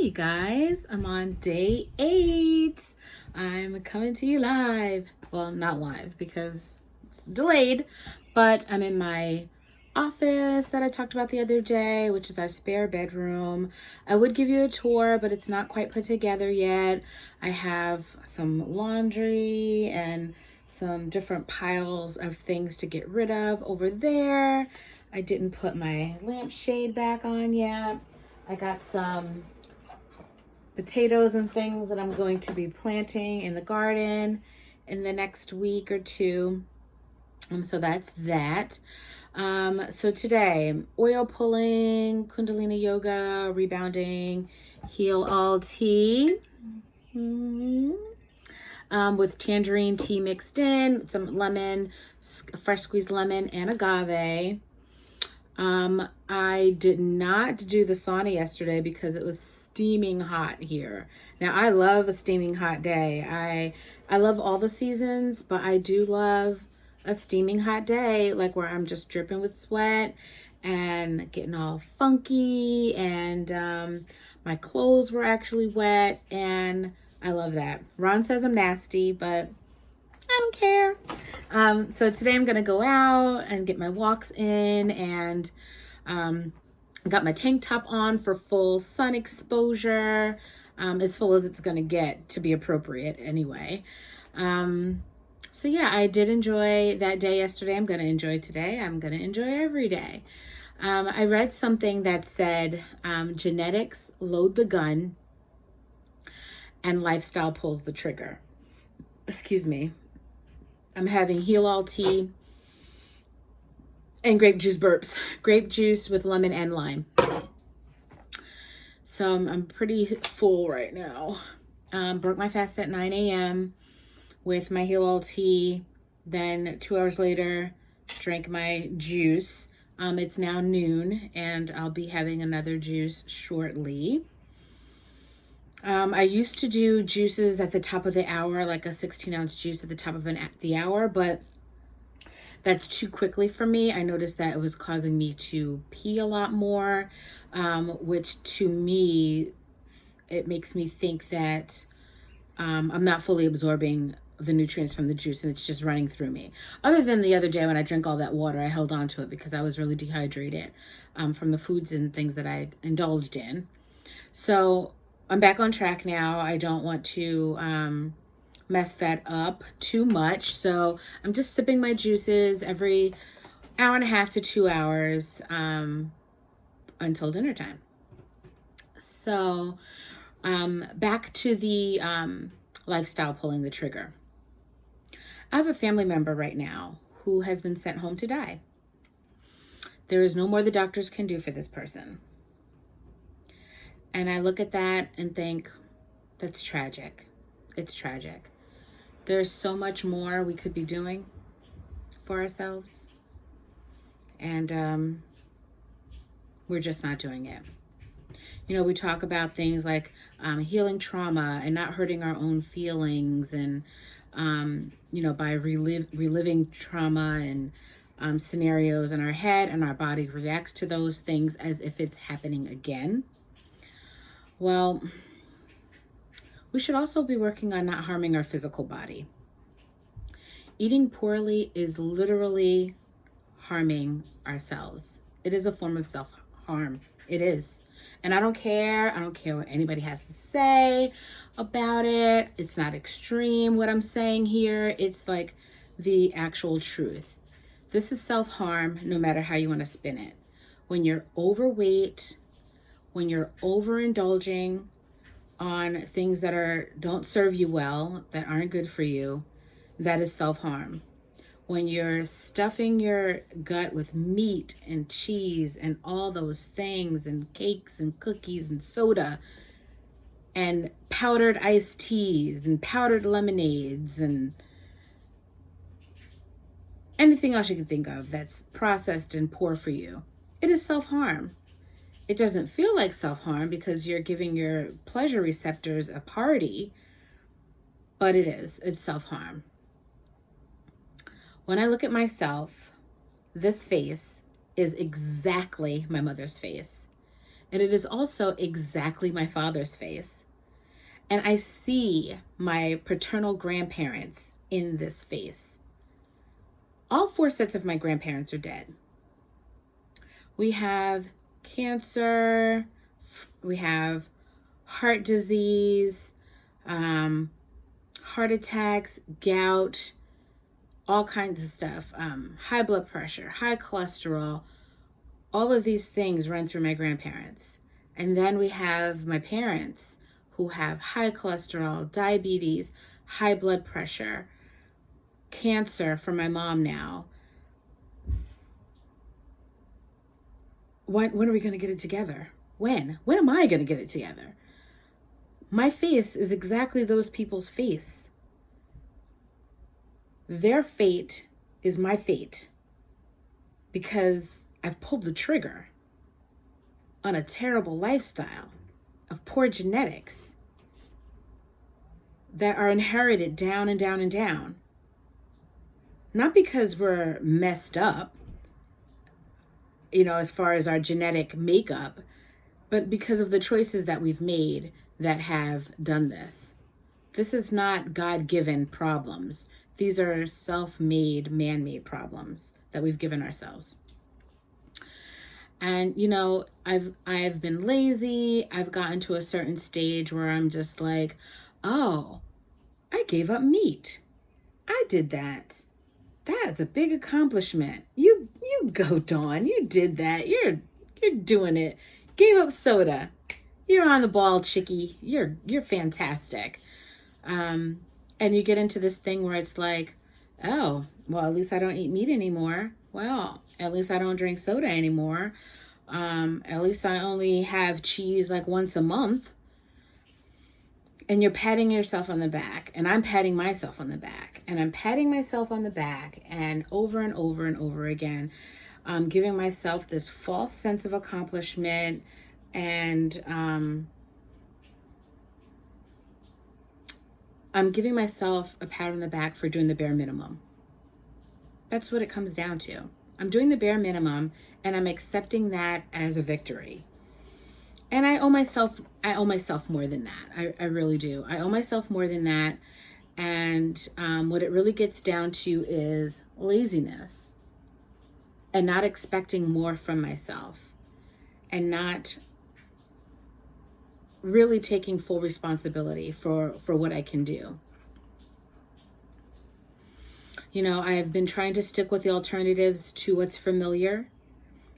Hey guys, I'm on day 8. I'm coming to you live. Well, not live because it's delayed, but I'm in my office that I talked about the other day, which is our spare bedroom. I would give you a tour, but it's not quite put together yet. I have some laundry and some different piles of things to get rid of over there. I didn't put my lampshade back on yet. I got some potatoes and things that I'm going to be planting in the garden in the next week or two. So that's that. So today, oil pulling, Kundalini Yoga, rebounding, heal all tea. With tangerine tea mixed in, some lemon, fresh squeezed lemon, and agave. I did not do the sauna yesterday because it was steaming hot here. Now, I love a steaming hot day. I love all the seasons, but I do love a steaming hot day, like where I'm just dripping with sweat and getting all funky, and my clothes were actually wet, and I love that. Ron says I'm nasty, but I don't care. So today I'm going to go out and get my walks in, and got my tank top on for full sun exposure, as full as it's going to get to be appropriate anyway. So yeah, I did enjoy that day yesterday. I'm going to enjoy today. I'm going to enjoy every day. I read something that said genetics load the gun and lifestyle pulls the trigger. Excuse me. I'm having heal all tea and grape juice burps. Grape juice with lemon and lime. So I'm pretty full right now. Broke my fast at 9 a.m. with my heal all tea. Then 2 hours later, drank my juice. It's now noon, and I'll be having another juice shortly. I used to do juices at the top of the hour, like a 16-ounce juice at the top of the hour, but that's too quickly for me. I noticed that it was causing me to pee a lot more, which to me, it makes me think that I'm not fully absorbing the nutrients from the juice, and it's just running through me. Other than the other day when I drank all that water, I held on to it because I was really dehydrated from the foods and things that I indulged in. So I'm back on track now. I don't want to mess that up too much. So I'm just sipping my juices every hour and a half to 2 hours until dinner time. So back to the lifestyle pulling the trigger. I have a family member right now who has been sent home to die. There is no more the doctors can do for this person. And I look at that and think, that's tragic. It's tragic. There's so much more we could be doing for ourselves. And we're just not doing it. You know, we talk about things like healing trauma and not hurting our own feelings, and, you know, by reliving trauma and scenarios in our head, and our body reacts to those things as if it's happening again. Well, we should also be working on not harming our physical body. Eating poorly is literally harming ourselves. It is a form of self-harm. It is. And I don't care. I don't care what anybody has to say about it. It's not extreme what I'm saying here. It's like the actual truth. This is self-harm, no matter how you want to spin it. When you're overweight, when you're overindulging on things that don't serve you well, that aren't good for you, that is self-harm. When you're stuffing your gut with meat and cheese and all those things, and cakes and cookies and soda and powdered iced teas and powdered lemonades and anything else you can think of that's processed and poor for you, it is self-harm. It doesn't feel like self-harm because you're giving your pleasure receptors a party, but it is. It's self-harm. When I look at myself, this face is exactly my mother's face. And it is also exactly my father's face. And I see my paternal grandparents in this face. All 4 sets of my grandparents are dead. We have cancer, we have heart disease, heart attacks, gout, all kinds of stuff, high blood pressure, high cholesterol. All of these things run through my grandparents. And then we have my parents who have high cholesterol, diabetes, high blood pressure, cancer for my mom now. When are we going to get it together? When? When am I going to get it together? My face is exactly those people's face. Their fate is my fate because I've pulled the trigger on a terrible lifestyle of poor genetics that are inherited down and down and down. Not because we're messed up, as far as our genetic makeup, but because of the choices that we've made that have done this. This is not God-given problems. These are self-made, man-made problems that we've given ourselves. And, I've been lazy. I've gotten to a certain stage where I'm just like, oh, I gave up meat. I did that. That's a big accomplishment. You go, Dawn. You did that. You're doing it. Gave up soda. You're on the ball, chickie. You're fantastic. And you get into this thing where it's like, oh, well, at least I don't eat meat anymore. Well, at least I don't drink soda anymore. At least I only have cheese like once a month. And you're patting yourself on the back, and I'm patting myself on the back, and I'm patting myself on the back, and over and over again, giving myself this false sense of accomplishment, and I'm giving myself a pat on the back for doing the bare minimum. That's what it comes down to. I'm doing the bare minimum, and I'm accepting that as a victory. And I owe myself more than that. I really do. I owe myself more than that. And what it really gets down to is laziness and not expecting more from myself and not really taking full responsibility for what I can do. I have been trying to stick with the alternatives to what's familiar.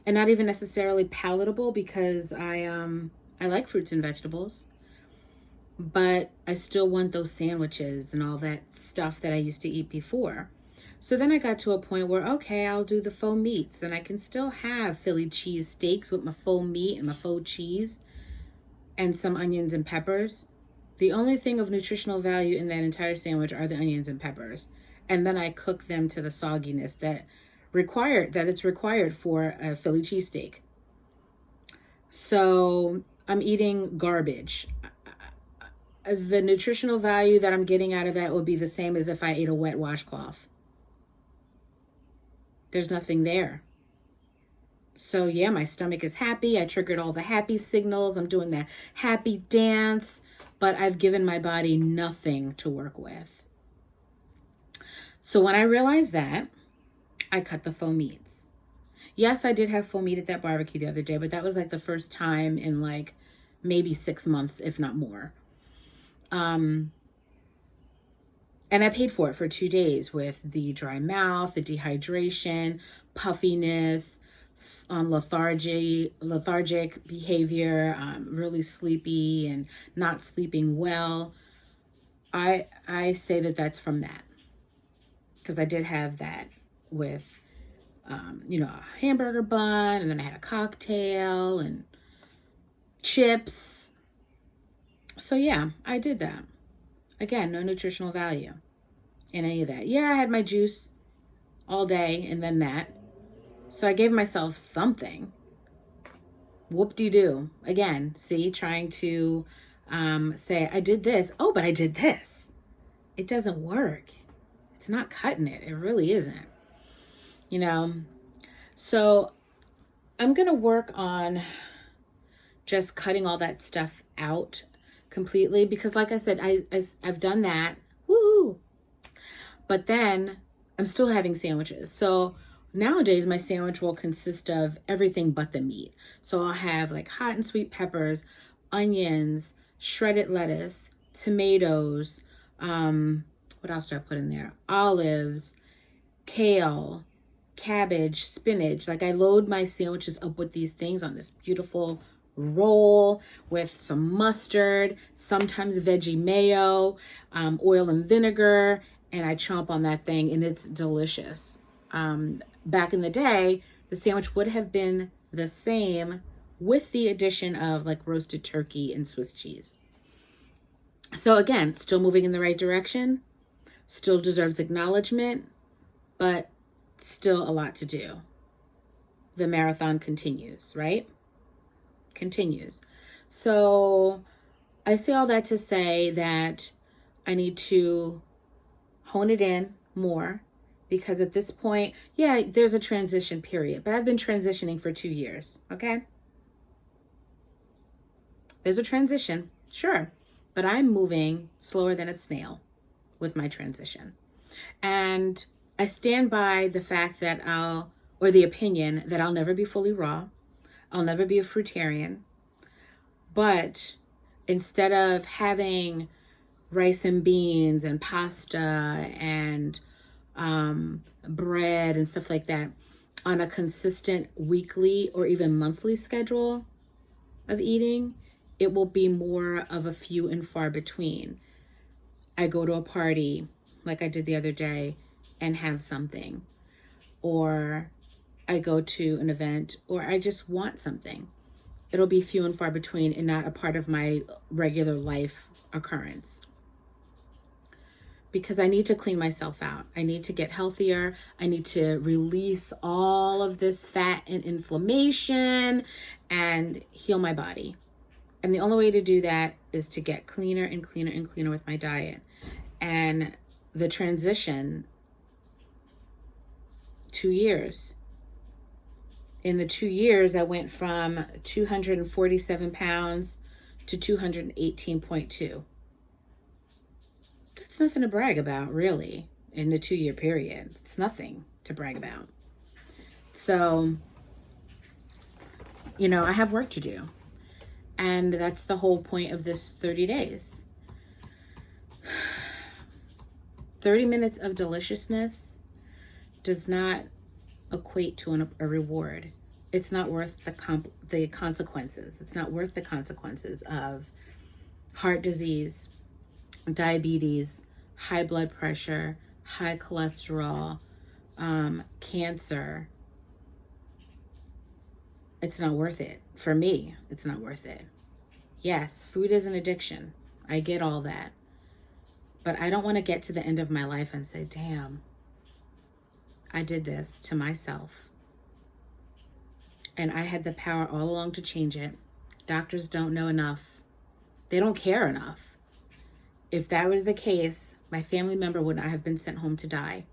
And not even necessarily palatable, because I like fruits and vegetables, but I still want those sandwiches and all that stuff that I used to eat before. So then I got to a point where, okay, I'll do the faux meats, and I can still have Philly cheese steaks with my faux meat and my faux cheese and some onions and peppers. The only thing of nutritional value in that entire sandwich are the onions and peppers. And then I cook them to the sogginess that it's required for a Philly cheesesteak. So I'm eating garbage. The nutritional value that I'm getting out of that would be the same as if I ate a wet washcloth. There's nothing there. So yeah, my stomach is happy. I triggered all the happy signals. I'm doing that happy dance, but I've given my body nothing to work with. So when I realized that, I cut the faux meats. Yes, I did have faux meat at that barbecue the other day, but that was like the first time in like maybe 6 months, if not more. And I paid for it for 2 days with the dry mouth, the dehydration, puffiness, lethargic behavior, really sleepy and not sleeping well. I say that that's from that, because I did have that with, a hamburger bun, and then I had a cocktail and chips. So yeah, I did that. Again, no nutritional value in any of that. Yeah, I had my juice all day and then that. So I gave myself something. Whoop-de-doo. Again, see, trying to say, I did this. Oh, but I did this. It doesn't work. It's not cutting it. It really isn't. So I'm going to work on just cutting all that stuff out completely, because like I said, I've done that. Woohoo! But then I'm still having sandwiches. So nowadays my sandwich will consist of everything but the meat. So I'll have like hot and sweet peppers, onions, shredded lettuce, tomatoes, what else do I put in there? Olives, kale, cabbage, spinach. Like I load my sandwiches up with these things on this beautiful roll with some mustard, sometimes veggie mayo, oil and vinegar, and I chomp on that thing and it's delicious. Back in the day, the sandwich would have been the same with the addition of like roasted turkey and Swiss cheese. So again, still moving in the right direction, still deserves acknowledgement, but still a lot to do. The marathon continues, right? Continues. So I say all that to say that I need to hone it in more, because at this point, yeah, there's a transition period, but I've been transitioning for 2 years, okay? There's a transition, sure, but I'm moving slower than a snail with my transition. And I stand by the fact that the opinion that I'll never be fully raw. I'll never be a fruitarian. But instead of having rice and beans and pasta and bread and stuff like that on a consistent weekly or even monthly schedule of eating, it will be more of a few and far between. I go to a party like I did the other day and have something, or I go to an event, or I just want something. It'll be few and far between and not a part of my regular life occurrence. Because I need to clean myself out. I need to get healthier. I need to release all of this fat and inflammation and heal my body. And the only way to do that is to get cleaner and cleaner and cleaner with my diet. And the transition, 2 years. In the 2 years, I went from 247 pounds to 218.2. That's nothing to brag about, really, in the 2-year period. It's nothing to brag about. So, I have work to do. And that's the whole point of this 30 days. 30 minutes of deliciousness does not equate to a reward. It's not worth the consequences. It's not worth the consequences of heart disease, diabetes, high blood pressure, high cholesterol, cancer. It's not worth it. For me, it's not worth it. Yes, food is an addiction. I get all that. But I don't want to get to the end of my life and say, damn, I did this to myself. And I had the power all along to change it. Doctors don't know enough. They don't care enough. If that was the case, my family member would not have been sent home to die.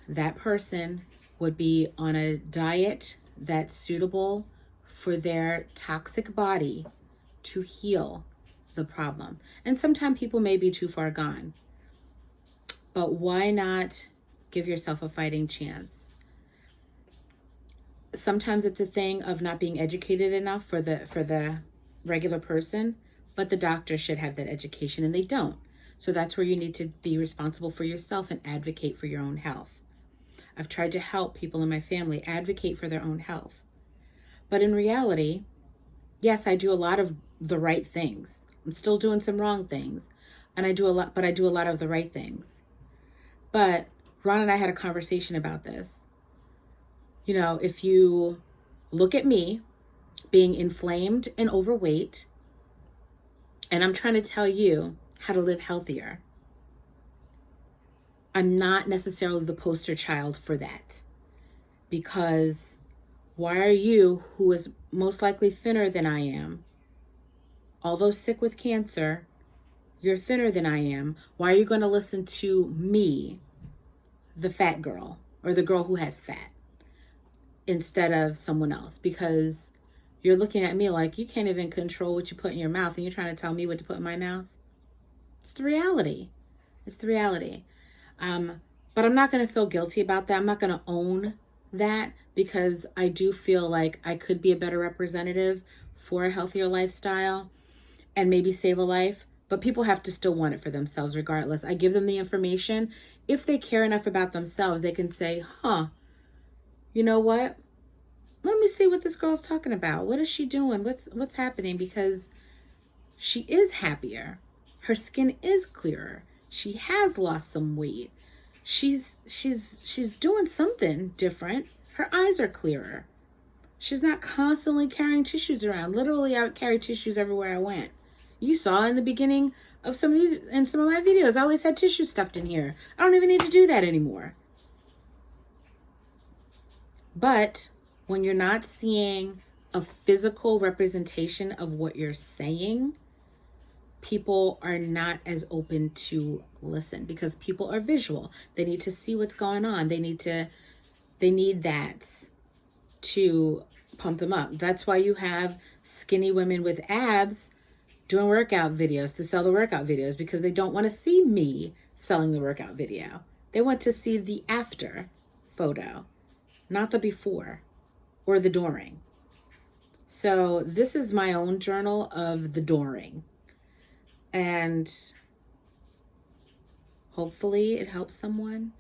That person would be on a diet that's suitable for their toxic body to heal the problem. And sometimes people may be too far gone. But why not give yourself a fighting chance? Sometimes it's a thing of not being educated enough for the regular person, but the doctor should have that education and they don't. So that's where you need to be responsible for yourself and advocate for your own health. I've tried to help people in my family advocate for their own health. But in reality, yes, I do a lot of the right things. I'm still doing some wrong things, and I do a lot of the right things. But Ron and I had a conversation about this. If you look at me being inflamed and overweight, and I'm trying to tell you how to live healthier, I'm not necessarily the poster child for that. Because why are you, who is most likely thinner than I am, although sick with cancer, you're thinner than I am, why are you going to listen to me, the fat girl, or the girl who has fat, instead of someone else? Because you're looking at me like you can't even control what you put in your mouth and you're trying to tell me what to put in my mouth. It's the reality. It's the reality. But I'm not going to feel guilty about that. I'm not going to own that, because I do feel like I could be a better representative for a healthier lifestyle and maybe save a life. But people have to still want it for themselves regardless. I give them the information. If they care enough about themselves, they can say, you know what? Let me see what this girl's talking about. What is she doing? What's happening? Because she is happier. Her skin is clearer. She has lost some weight. She's doing something different. Her eyes are clearer. She's not constantly carrying tissues around. Literally, I would carry tissues everywhere I went. You saw in the beginning of some of my videos, I always had tissue stuffed in here. I don't even need to do that anymore. But when you're not seeing a physical representation of what you're saying, people are not as open to listen, because people are visual. They need to see what's going on. They need that to pump them up. That's why you have skinny women with abs doing workout videos to sell the workout videos, because they don't want to see me selling the workout video. They want to see the after photo, not the before or the during. So this is my own journal of the during. And hopefully it helps someone.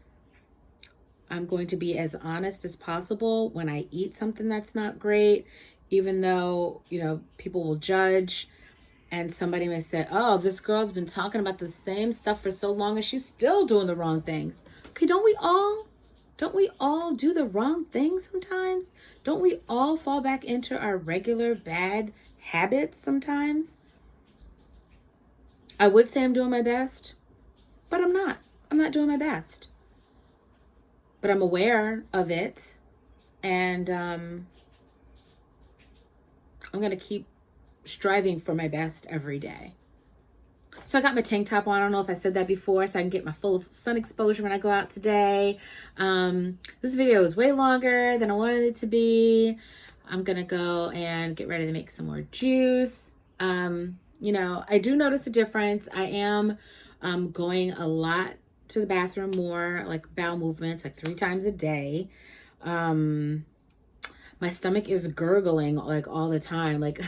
I'm going to be as honest as possible when I eat something that's not great, even though, people will judge, and somebody may say, oh, this girl's been talking about the same stuff for so long and she's still doing the wrong things. Okay, don't we all do the wrong things sometimes? Don't we all fall back into our regular bad habits sometimes? I would say I'm doing my best, but I'm not. I'm not doing my best. But I'm aware of it, and I'm going to keep striving for my best every day. So I got my tank top on. I don't know if I said that before, so I can get my full sun exposure when I go out today. This video is way longer than I wanted it to be. I'm going to go and get ready to make some more juice. I do notice a difference. I am going a lot to the bathroom more, like bowel movements, like 3 times a day. My stomach is gurgling like all the time. Like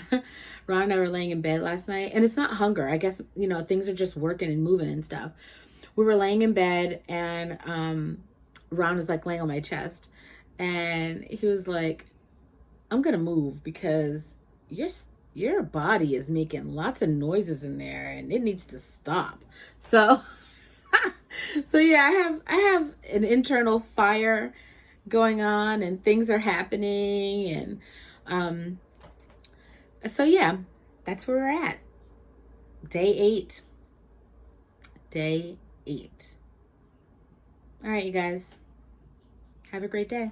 Ron and I were laying in bed last night, and it's not hunger. I guess, things are just working and moving and stuff. We were laying in bed, and Ron was like laying on my chest, and he was like, I'm going to move because your body is making lots of noises in there and it needs to stop. So yeah, I have an internal fire going on, and things are happening, and so yeah, that's where we're at. Day 8. All right, you guys, have a great day.